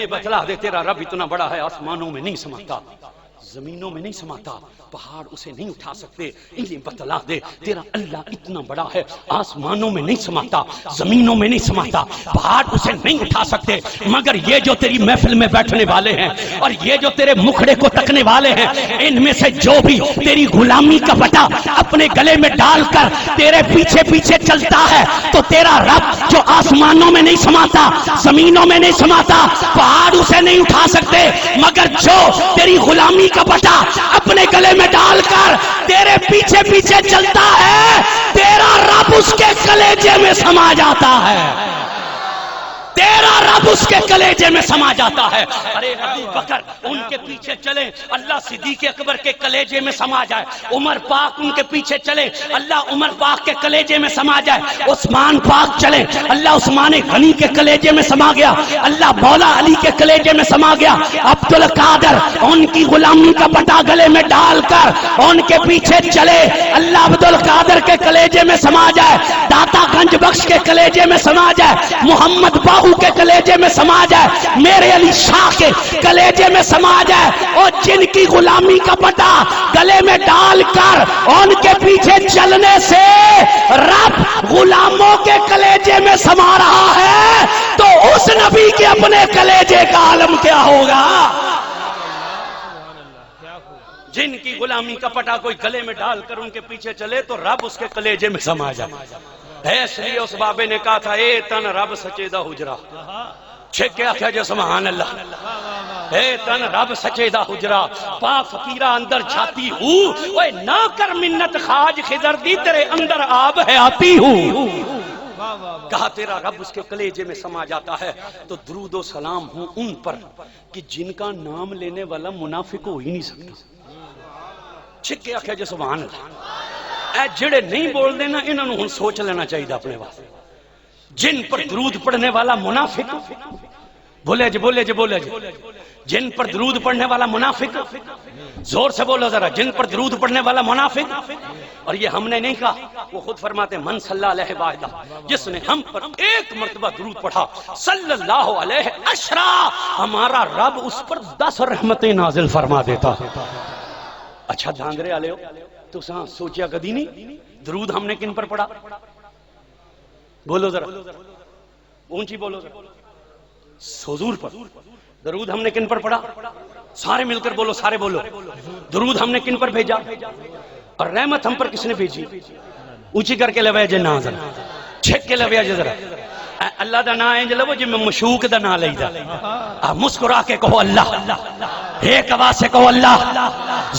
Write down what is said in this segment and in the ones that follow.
بتلا دے تیرا رب اتنا بڑا ہے، آسمانوں میں نہیں سماتا، زمینوں میں نہیں سماتا، پہاڑ اسے نہیں اٹھا سکتے، انہیں بتلا دے تیرا اللہ اتنا بڑا ہے، آسمانوں میں نہیں سماتا، زمینوں میں نہیں سماتا، پہاڑ اسے نہیں اٹھا سکتے، مگر یہ جو تیری محفل میں بیٹھنے والے ہیں اور یہ جو تیرے مکھڑے کو تکنے والے ہیں، ان میں سے جو بھی تیری غلامی کا بٹا اپنے گلے میں ڈال کر تیرے پیچھے پیچھے چلتا ہے، تو تیرا رب جو آسمانوں میں نہیں سماتا، زمینوں میں نہیں سماتا، پہاڑ اسے نہیں اٹھا سکتے، مگر جو تیری غلامی کا بٹا اپنے گلے میں ڈال کر تیرے پیچھے پیچھے چلتا ہے، تیرا رب اس کے کلیجے میں سما جاتا ہے، تیرا رب اس کے کلیجے میں سما جاتا ہے۔ ارے ابو بکر ان کے پیچھے چلے، اللہ صدیق اکبر کے کلیجے میں سما جائے، عمر پاک ان کے پیچھے چلے، اللہ عمر پاک کے کلیجے میں سما جائے، عثمان پاک چلے، اللہ عثمان غنی کے کلیجے میں سما گیا، اللہ مولا علی کے کلیجے میں سما گیا، عبد القادر ان کی غلامی کا پٹا گلے میں ڈال کر ان کے پیچھے چلے، اللہ عبد القادر کے کلیجے میں سما جائے، داتا گنج بخش کے کلیجے میں سما جائے، محمد باہو کے کلیجے میں سما جائے، میرے علی شاہ کے کلیجے میں سما جائے، اور جن کی غلامی کا پٹا گلے میں ڈال کر ان کے پیچھے چلنے سے رب غلاموں کے کلیجے میں سما رہا ہے، تو اس نبی کے اپنے کلیجے کا عالم کیا ہوگا؟ جن کی غلامی کا پٹا کوئی گلے میں ڈال کر ان کے پیچھے چلے تو رب اس کے کلیجے میں سما جائے۔ اس لیے اس بابے نے کہا تھا اے تن رب سچے دا حجرہ، چھکے آکھا جو سبحان اللہ، اے تن رب سچے دا حجرہ، پا فقیرہ اندر جھاتی ہوں، اوے نہ کر منت خاج خضر دی تیرے اندر آب ہے آتی ہوں۔ کہا تیرا رب اس کے کلیجے میں سما جاتا ہے، تو درود و سلام ہوں ان پر کہ جن کا نام لینے والا منافق ہو ہی نہیں سکتا۔ چھکے آکھا جو سبحان اللہ، اے جڑے نہیں بول دینا انہوں نے سوچ لینا چاہیے اپنے واسطے، جن پر درود پڑھنے والا منافق، بولے جی بولے جی بولے جی، جن پر درود پڑھنے والا منافق، زور سے بولو ذرا، جن پر درود پڑھنے والا منافق، اور یہ ہم نے نہیں کہا، وہ خود فرماتے ہیں من صلی اللہ علیہ واحدہ، جس نے ہم پر ایک مرتبہ درود پڑھا صلی اللہ علیہ عشرہ، ہمارا رب اس پر 10 رحمتیں نازل فرما دیتا۔ اچھا دھانگرے والے ہو تو سوچیا کدی نہیں درود ہم نے کن پر پڑھا؟ بولو ذرا اونچی بولو ذرا، حضور پر درود ہم نے کن پر پڑھا؟ سارے مل کر بولو، سارے بولو، درود ہم نے کن پر بھیجا؟ اور رحمت ہم پر کس نے بھیجی؟ اونچی کر کے لوے جے نا ذرا، چھک کے لوے جے ذرا، اللہ دا نا ہے جلو جی میں مشوق دا نا لئی دا، مسکرا کے کہو اللہ، ایک آواز سے کہو اللہ،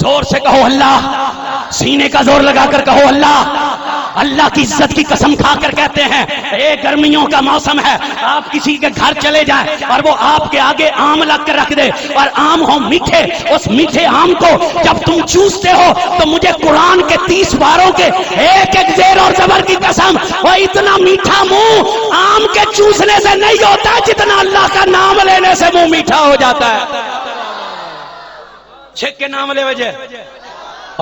زور سے کہو اللہ، سینے کا زور لگا کر کہو اللہ۔ اللہ کی عزت کی قسم کھا کر کہتے ہیں اے گرمیوں کا موسم ہے، آپ کسی کے گھر چلے جائیں اور وہ آپ کے آگے آم لگ کر رکھ دے اور آم ہو میٹھے، اس میٹھے آم کو جب تم چوستے ہو تو مجھے قرآن کے 30 باروں کے ایک ایک زیر اور زبر کی قسم، وہ اتنا میٹھا منہ آم کے چوسنے سے نہیں ہوتا جتنا اللہ کا نام لینے سے منہ میٹھا ہو جاتا ہے۔ چھک کے نام لے وجہ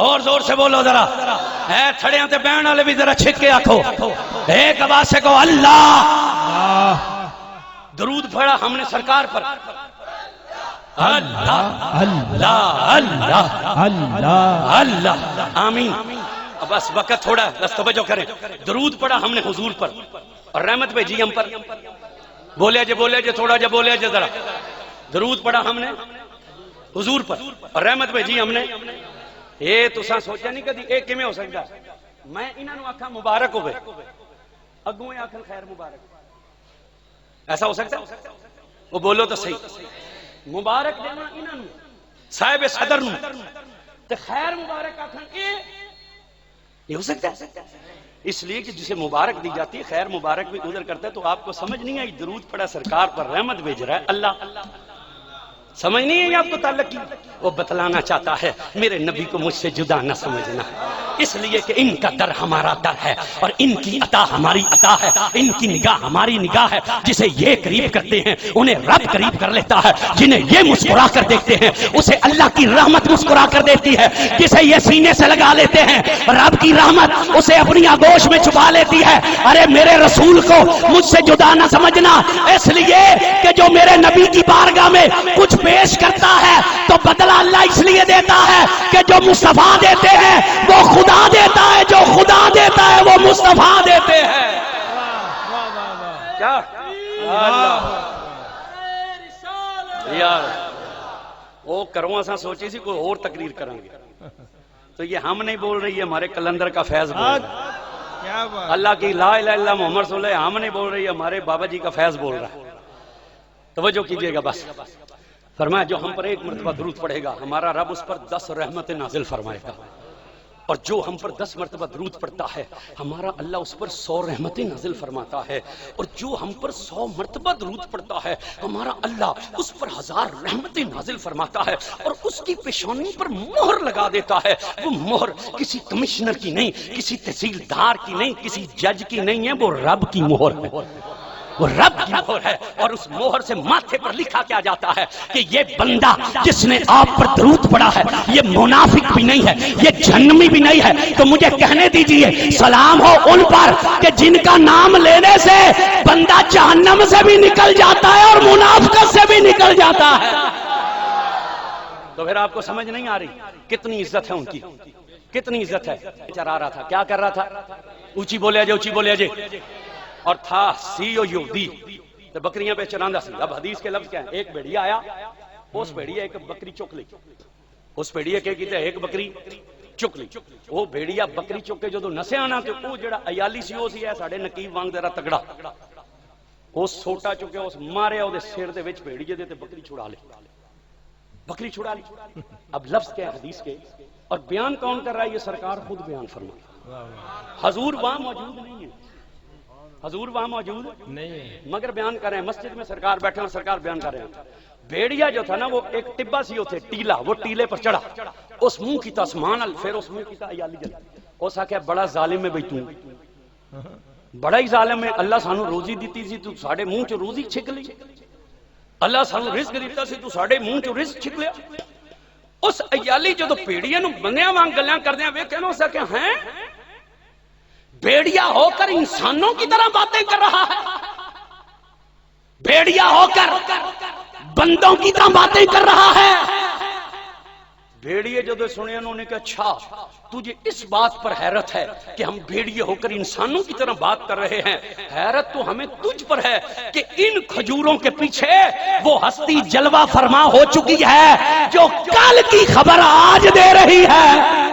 اور زور سے بولو ذرا، اے تھڑیاں تے بہن والے بھی ذرا چھک کے آکھو، ایک آواز سے کہو اللہ۔ درود پڑھا ہم نے سرکار پر، اللہ اللہ اللہ اللہ اللہ، آمین۔ بس وقت تھوڑا ہے، بس توجہ کریں، درود پڑھا ہم نے حضور پر اور رحمت بھیجی ہم پر، بولے جے تھوڑا جا بولے جے ذرا، درود پڑھا ہم نے حضور پر اور رحمت بھیجی ہم نے۔ اے تساں سوچا نہیں کدی اے کیویں ہو سکدا؟ میں انہاں نوں آکھاں مبارک ہوے، اگوں آکھن خیر مبارک، ایسا ہو سکتا ہے؟ وہ بولو تو صحیح، مبارک دینا انہاں نوں صاحب صدر نوں تے خیر مبارک آکھن یہ ہو سکتا ہے؟ اس لیے کہ جسے مبارک دی جاتی ہے خیر مبارک بھی ادھر کرتا ہے، تو آپ کو سمجھ نہیں آئی درود پڑا سرکار پر، رحمت بھیج رہا ہے اللہ، سمجھ نہیں ہے آپ کو تعلق کی؟ وہ بتلانا چاہتا ہے میرے نبی کو مجھ سے جدا نہ سمجھنا، اس لیے کہ ان کا در ہمارا در ہے اور ان کی عطا ہماری عطا ہے، ان کی نگاہ ہماری نگاہ ہے، جسے یہ قریب کرتے ہیں انہیں رب قریب کر لیتا ہے، جنہیں یہ مسکرا کر دیکھتے ہیں اسے اللہ کی رحمت مسکرا کر دیتی ہے، جسے یہ سینے سے لگا لیتے ہیں رب کی رحمت اسے اپنی آغوش میں چھپا لیتی ہے۔ ارے میرے رسول کو مجھ سے جدا نہ سمجھنا، اس لیے کہ جو میرے نبی کی بارگاہ لیے دیتا ہے کہ جو مصطفیٰ دیتے ہیں وہ خدا دیتا ہے، جو خدا دیتا ہے وہ مصطفیٰ دیتے ہیں. کیا یار وہ کروں اساں سوچی سی کوئی اور تقریر کریں گے، تو یہ ہم نہیں بول رہی ہے، ہمارے کلندر کا فیض بول رہا ہے. اللہ کی لا الہ الا اللہ محمد رسول اللہ ہم نہیں بول رہی ہے، ہمارے بابا جی کا فیض بول رہا ہے. توجہ کیجئے گا بس. فرمایا جو ہم پر ایک مرتبہ درود پڑھے گا ہمارا رب اس پر 10 رحمتیں نازل فرمائے گا، اور جو ہم پر 10 مرتبہ درود پڑھتا ہے ہمارا اللہ اس پر 100 رحمتیں نازل فرماتا ہے، اور جو ہم پر 100 مرتبہ درود پڑھتا ہے ہمارا اللہ اس پر 1000 رحمتیں نازل فرماتا ہے، اور اس کی پیشانی پر مہر لگا دیتا ہے. وہ مہر کسی کمشنر کی نہیں، کسی تحصیلدار کی نہیں، کسی جج کی نہیں ہے، وہ رب کی مہر ہے، وہ رب کی مہر ہے. اور اس مہر سے ماتھے پر لکھا کیا جاتا ہے کہ یہ بندہ جس نے آپ پر درود پڑا ہے یہ منافق بھی نہیں ہے، یہ جہنمی بھی نہیں ہے. تو مجھے کہنے دیجئے سلام ہو ان پر کہ جن کا نام لینے سے بندہ جہنم سے بھی نکل جاتا ہے اور منافقت سے بھی نکل جاتا ہے. تو پھر آپ کو سمجھ نہیں آ رہی کتنی عزت ہے ان کی، کتنی عزت ہے. چرا رہا تھا، کیا کر رہا تھا؟ اونچی بولے جے، اونچی بولے جے. اور تھا سی او یہودی تو بکریاں پہ چراندا سی. اب حدیث کے لفظ کیا ہیں؟ ایک بھیڑیا آیا، اس بھیڑیا ایک بکری چک لی، اس بھیڑیا کے کیتے ایک بکری چک لی. وہ بھیڑیا بکری چک کے جدوں نسے آنا تے وہ جڑا ایالی سی او سی ہے ساڈے نقیب وانگ ذرا تگڑا، اس سوٹا چکے اس ماریا او دے سر دے وچ بھیڑیے دے تے بکری چھڑا لی، بکری چھڑا لی. اب لفظ کیا ہے حدیث کے، اور بیان کون کر رہا ہے؟ یہ سرکار خود بیان فرمائے. حضور وہاں موجود نہیں ہے، حضور وہاں موجود نہیں مگر بیان کر رہے ہیں. مسجد میں سرکار بیٹھے ہیں، سرکار بیان کر رہے ہیں. بھیڑیا جو تھا نا وہ ایک ٹبا سی ہوتے ٹیلا، وہ ٹیلے پر چڑھا، اس منہ کی تسمان پھر اس منہ کی تا ایالی جل. اس آکھیا بڑا ظالم ہے بھئی تو، بڑا ہی ظالم ہے. اللہ سانو روزی دیتی سی تو ساڈے منہ چ روزی چھک لی، اللہ سانو رزق دیتا سی تو ساڈے منہ چ رزق چھک لیا. اس ایالی جدوں بھیڑیا نو بندیاں وانگ گلاں کردیاں ویکھیا نو سکے ہیں بھیڑیا ہو کر انسانوں کی طرح باتیں کر رہا ہے، بھیڑیا ہو کر بندوں کی طرح باتیں کر رہا ہے. بھیڑیے جو سنے انہوں نے کہا اچھا تجھے اس بات پر حیرت ہے کہ ہم بھیڑیے ہو کر انسانوں کی طرح بات کر رہے ہیں، حیرت تو ہمیں تجھ پر ہے کہ ان کھجوروں کے پیچھے وہ ہستی جلوہ فرما ہو چکی ہے جو کل کی خبر آج دے رہی ہے.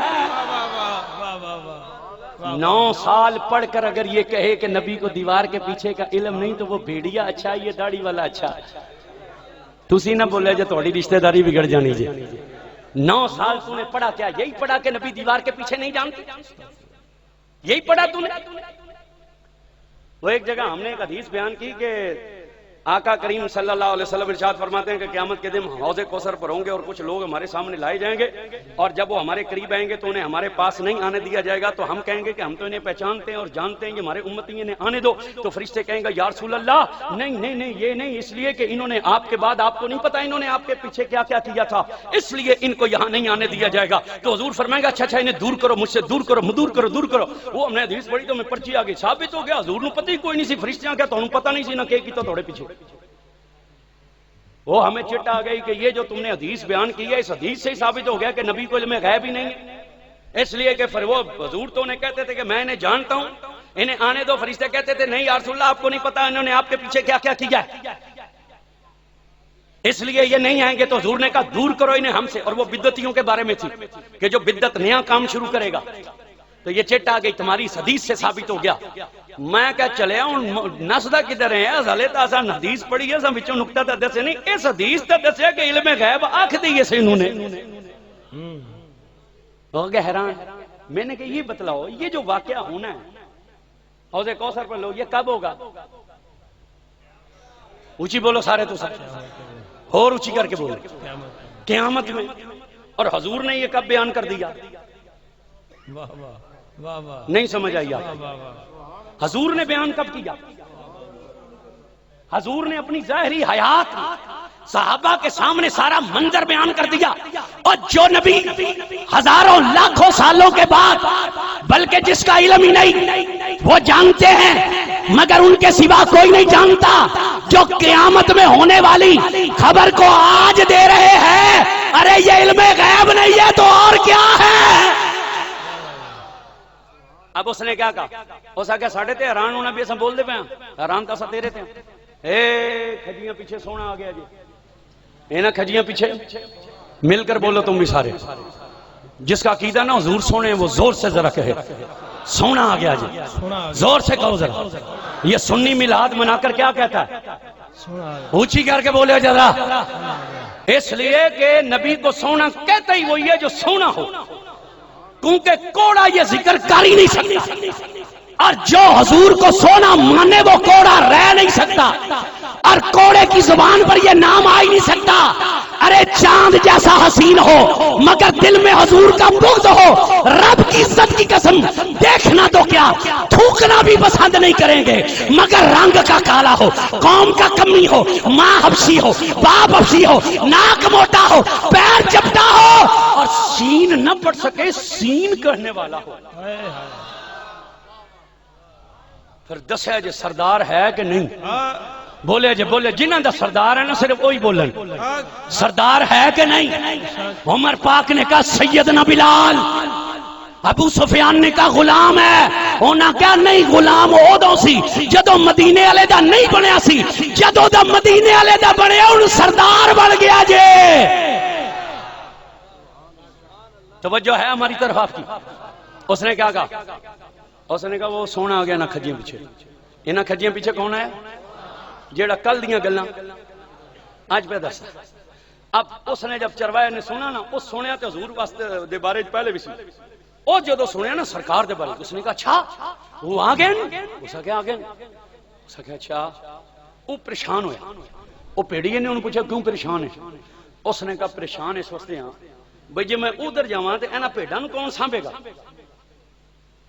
9 سال پڑھ کر اگر یہ کہے کہ نبی کو دیوار کے پیچھے کا علم نہیں تو وہ بھیڑیا اچھا، یہ داڑھی والا اچھا. تسی نہ بولے جے تھوڑی رشتہ داری بگڑ جانی جی. 9 سال تو نے پڑھا کیا؟ یہی پڑھا کہ نبی دیوار کے پیچھے نہیں جانتے؟ یہی پڑھا تو نے؟ وہ ایک جگہ ہم نے ایک حدیث بیان کی کہ آقا کریم صلی اللہ علیہ وسلم ارشاد فرماتے ہیں کہ قیامت کے دن حوض کوثر پر ہوں گے اور کچھ لوگ ہمارے سامنے لائے جائیں گے، اور جب وہ ہمارے قریب آئیں گے تو انہیں ہمارے پاس نہیں آنے دیا جائے گا. تو ہم کہیں گے کہ ہم تو انہیں پہچانتے ہیں اور جانتے ہیں کہ ہمارے امتی انہیں آنے دو. تو فرشتے کہیں گے یا رسول اللہ نہیں نہیں نہیں یہ نہیں، اس لیے کہ انہوں نے آپ کے بعد آپ کو نہیں پتا انہوں نے آپ کے پیچھے کیا کیا کیا تھا، اس لیے ان کو یہاں نہیں آنے دیا جائے گا. تو حضور فرمائیں گے اچھا اچھا انہیں دور کرو، مجھ سے دور کرو، دور کرو، دور کرو. وہ ہم نے حدیث پڑھی تو میں پرچی آ گئی، ثابت ہو گیا حضور نو پتہ ہی کوئی نہیں سی، فرشتیاں کیا تانوں پتہ نہیں سی نہ کہ کیتا تھوڑے پیچھے. وہ ہمیں چٹ آ گئی کہ یہ جو تم نے حدیث بیان کی ہے اس حدیث سے ہی ثابت ہو گیا کہ نبی کو علم غیب ہی نہیں ہے. اس لیے کہ پھر وہ حضور تو انہیں کہتے تھے کہ میں انہیں جانتا ہوں، انہیں آنے دو. فرشتے کہتے تھے نہیں یا رسول اللہ آپ کو نہیں پتا انہوں نے آپ کے پیچھے کیا کیا کیا ہے، اس لیے یہ نہیں آئیں گے. تو حضور نے کہا دور کرو انہیں ہم سے. اور وہ بدعتیوں کے بارے میں تھی کہ جو بدعت نیا کام شروع کرے گا. تو یہ چٹ آ گئی تمہاری اس حدیث سے ثابت ہو گیا. میں کہا چلے ہوں نسدہ کدھر ہیں حضالے تاسا حدیث پڑھی ہے سا بچوں نکتہ تا دسے نہیں، اس حدیث تا دسے کہ علم غیب آنکھ دیئے سے انہوں نے. ہو گئے حیران. میں نے کہا یہ بتلاؤ یہ جو واقعہ ہونا ہے حوض کوثر پر لوگ یہ کب ہوگا؟ اونچی بولو سارے تو سارے اور اونچی کر کے بولو قیامت میں. اور حضور نے یہ کب بیان کر دیا؟ نہیں سمجھ آئی آپ؟ حضور نے بیان کب کیا؟ حضور نے اپنی ظاہری حیات صحابہ کے سامنے سارا منظر بیان کر دیا. اور جو نبی ہزاروں لاکھوں سالوں کے بعد بلکہ جس کا علم ہی نہیں وہ جانتے ہیں مگر ان کے سوا کوئی نہیں جانتا، جو قیامت میں ہونے والی خبر کو آج دے رہے ہیں ارے یہ علم غیب نہیں ہے تو اور کیا ہے؟ اب اس نے کیا کہا؟ اس نے کہا ساڑھے تے حیران ہونا بھی ایسا بول دے پہ ہیں، حیران تھا سا تیرے تے اے کھجیاں پیچھے سونا آ گیا جی، اے نا کھجیاں پیچھے مل کر بولو تم بھی سارے، جس کا عقیدہ نا حضور سونے وہ زور سے ذرا کہے سونا آ گیا جی، زور سے کہو ذرا۔ یہ سنی میلاد منا کر کیا کہتا ہے؟ اونچی کر کے بولے ذرا، اس لیے کہ نبی کو سونا کہتا ہی وہی ہے جو سونا ہو، کیونکہ کوڑا یہ ذکر کر ہی نہیں سکتا، اور جو حضور کو سونا مانے وہ کوڑا رہ نہیں سکتا، اور کوڑے کی زبان پر یہ نام آ ہی نہیں سکتا۔ ارے چاند جیسا حسین ہو مگر دل میں حضور کا بغض ہو، رب کی عزت کی قسم دیکھنا تو کیا تھوکنا بھی پسند نہیں کریں گے، مگر رنگ کا کالا ہو، قوم کا کمی ہو، ماں حبشی ہو، باپ حبشی ہو، ناک موٹا ہو، پیر چپٹا ہو، اور سین نہ پڑھ سکے سین کہنے والا ہو۔ پھر دسے جے سردار ہے کہ نہیں؟ بولے جے بولے جنہاں دا سردار ہے نا صرف وہی بولن، سردار ہے کہ نہیں؟ عمر پاک نے کہا سیدنا بلال، ابو سفیان نے کہا غلام ہے، انہاں کہا نہیں غلام اودوں سی جدو مدینے والے دا نہیں بنیا سی، جدو دا مدینے والے دا بنیا ان سردار بن گیا جے۔ توجہ ہے ہماری طرف آپ کی؟ اس نے کیا کہا؟ اس نے کہا وہ سونا آ گیا نا کھجیاں پیچھے، انہاں کھجیاں پیچھے کون ہے؟ جیڑا کل دیاں گلاں آج پہ دس۔ اب اس نے جب چروایا نے سنا نا، اس سنیا تے حضور واسطے دے بارے پہلے بھی سی، او جدو سنیا نا سرکار دے بارے، اس نے کہا اچھا وہ آ گئے، اس نے کہا آ گئے، اس نے کہا اچھا۔ وہ پریشان ہویا، وہ پیڑیے نے انہوں پوچھا کیوں پریشان ہے؟ اس نے کہا پریشان اس واسطے ہاں بھئی جے میں ادھر جاواں تے انہاں بھیڈاں نوں کون سانبھے گا؟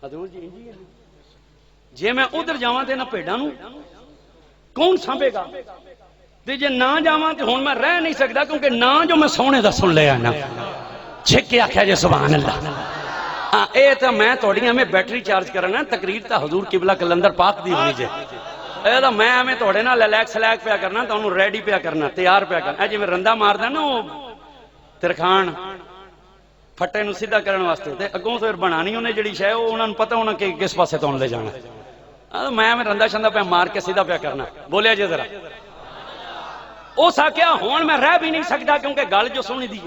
حضور جی جے میں ادھر جاواں تے انہاں بھیڈاں نوں کون سانبھے گا؟ تے جے نہ جاواں تے ہن میں رہ نہیں سکدا، کیونکہ نہ جو میں سونے دا سن لیا نا۔ چھکے آکھیا جے سبحان اللہ۔ ہاں اے تے میں تھوڑیاں میں بیٹری چارج کرنا، تقریر تا حضور قبلہ کلندر پاک دی ہونی جے، اے تا میں ہمیں تھوڑے نال لیک سلیک پیا کرنا، تے انہوں ریڈی پیا کرنا، تیار پیا کرنا۔ اے جے میں رندہ ماردا نا او ترخان پھٹے نو سیدھا کرن واسطے، تے اگوں پھر بنانی انہیں جڑی شے او انہاں نوں پتہ ہونا کہ کس پاسے تو لے جانا، میں رندہ شندہ پہ مار کے سیدھا پیا کرنا۔ بولیا جی ذرا، او سا کیا ہون میں رہ بھی نہیں سکتا، کیونکہ گل جو سنی دی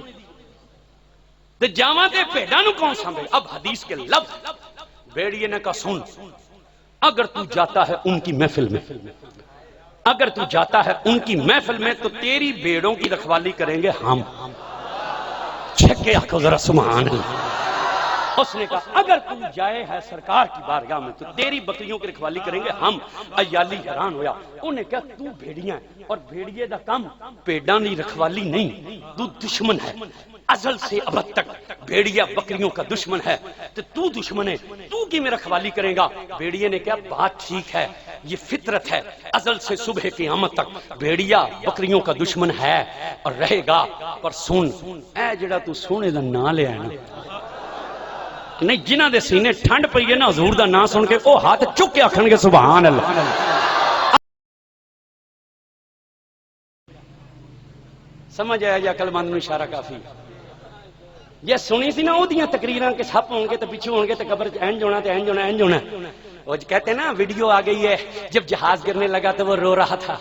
تے جاواں تے بھیڈاں نوں کون سانبھے؟ اب حدیث کے لفظ بھیڑیے نے کہا سن، اگر تو جاتا ہے ان کی محفل میں، اگر تو جاتا ہے ان کی محفل میں تو تیری بھیڑوں کی رکھوالی کریں گے ہم۔ چھکے آکھو ذرا سبحان اللہ۔ اس نے کہا اگر تو جائے ہے سرکار کی بارگاہ میں تو تیری بکریوں کی رکھوالی کریں گے ہم۔ ایالی حیران ہویا، انہیں کہا تو بھیڑیاں ہے، اور بھیڑیے دا کم پیڈاں دی رکھوالی نہیں، تو دشمن ہے ازل سے ابد تک، بھیڑیا بکریوں کا دشمن ہے، تو دشمن ہے، تو کی میں رکھوالی کرے گا؟ بھیڑیے نے کہا بات ٹھیک ہے، یہ فطرت ہے، ازل سے صبح قیامت تک بھیڑیا بکریوں کا دشمن ہے اور رہے گا، پر سن اے جڑا تو سونے دا نام لے آیا نا، نہیں جنہ دے سینے ٹھنڈ پئی ہے نا حضور دا نام سن کے او ہاتھ چک کے آکھن گے سبحان اللہ۔ سمجھ آیا جی عقل مند نوں اشارہ کافی؟ یہ سنی سی نا او دیاں تقریراں کے سپ ہون گے تے پیچھے ہون گے تے قبر اینج ہونا تے اینج ہونا اینج ہونا، وہ کہتے ہیں نا ویڈیو آ گئی ہے جب جہاز گرنے لگا تو وہ رو رہا تھا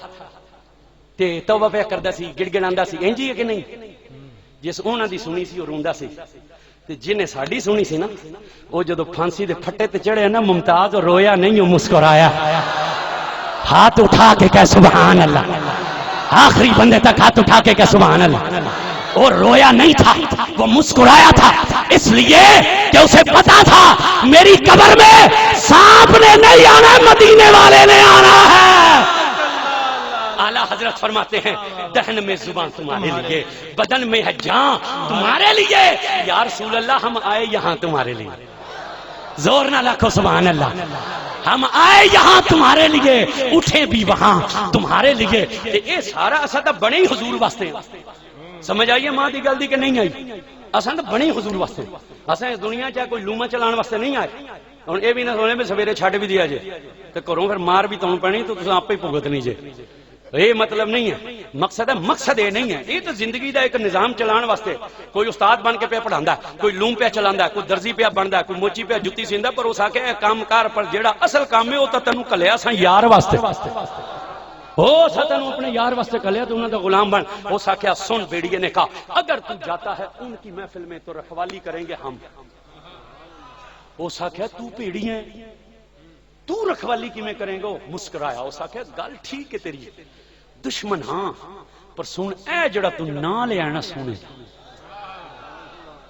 تے توبہ پہ کردا سی گڑ گڑاندا سی، اینج ہی ہے کہ نہیں؟ جس انہاں دی سنی سی او روندا سی، تے جنہیں ساڈی سنی سی نا وہ جدو پھانسی دے پھٹے تے چڑھے نا ممتاز، اور رویا نہیں وہ مسکرایا، ہاتھ اٹھا کے کہہ سبحان اللہ، آخری بندے تک ہاتھ اٹھا کے کہہ سبحان اللہ، اور رویا نہیں تھا وہ مسکرایا تھا، اس لیے کہ اسے پتا تھا میری قبر میں سانپ نے نہیں آنا، مدینے والے نے آنا ہے۔ اعلیٰ حضرت فرماتے ہیں دہن میں زبان تمہارے لیے، بدن میں ہے جان تمہارے لیے، یا رسول اللہ ہم آئے یہاں تمہارے لیے، زور نہ لکھو سبحان اللہ، ہم آئے یہاں تمہارے لیے، اٹھے بھی وہاں تمہارے لیے۔ یہ سارا اسا تو بنے ہی حضور واسطے، سمجھ آئیے ماں دی گل دی کہ نہیں آئی؟ اساں تو بنے حضور واسطے، اساں اس دنیا چاہے کوئی لوما چلان واسطے نہیں آئے۔ ہن اے بھی نہ سونے بھی سویرے چھڈ بھی دیا جے تے گھروں پھر مار بھی تانوں پینی تو تساں آپے ہی بھگتنی جے، یہ مطلب نہیں ہے، مقصد ہے، مقصد یہ نہیں ہے، یہ تو زندگی دا ایک نظام چلان واسطے کوئی استاد بن کے پہ پڑھاندا ہے، کوئی لوم پہ چلاندا ہے، کوئی درزی پہ بندا ہے، کوئی موچی پہ جُتی سیندا، پر اس آکے کام کار پر جیڑا اصل کام ہے وہ تو تینوں کلیا سا یار واسطے ہو ساتن اپنے یار واسطے کلیا تو انہوں نے غلام بن. ہو سکیا سن بیڑیے نے کہا اگر تو جاتا ہے ان کی محفل میں تو رکھوالی کریں گے ہم. ہو سکیا تو پیڑی ہے تو رکھوالی کی میں کریں گے. مسکرایا. ہو سکیا گل ٹھیک ہے تیری دشمن ہاں پر سن اے جڑا تو نہ لے آنا سونے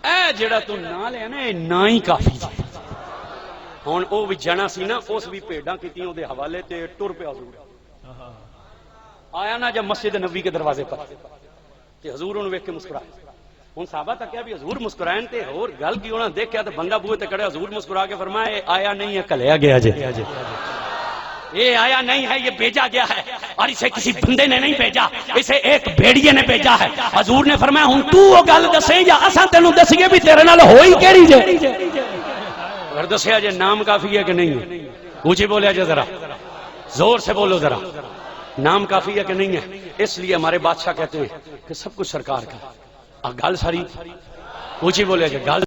اے جڑا تو نہ لے آنا اے نہ ہی کافی جائے. ہوں وہ بھی جنا سی نا اس بھی پیڑاں کیتیاں دے حوالے تے ٹر پیا حضور آیا نا جب مسجد نبی کے دروازے پر تے حضور انہوں ویکھ کے مسکرائے. ہوں صحابہ تک کیا بھی حضور مسکرائیں تے اور گل کی انہوں نے دیکھا تے بندہ بوئے تے کڑے حضور مسکرا کے فرمایا اے آیا نہیں ہے کلیا گیا جے. یہ آیا نہیں ہے یہ بھیجا گیا ہے اور اسے کسی بندے نے نہیں بھیجا اسے ایک بھیڑیے نے بھیجا ہے. حضور نے فرمایا ہوں تو وہ گل دسے یا اساں تینوں دسیے بھی تیرے نال ہوئی کیڑی جے. اگر دسیا جے نام کافی ہے کہ نہیں ہے اونچی بولیا جے ذرا زور سے بولو ذرا نام کافی ہے کہ نہیں ہے. اس لیے ہمارے بادشاہ کہتے ہیں کہ سب کچھ سرکار کا گل ساری اونچی بولیا جائے گل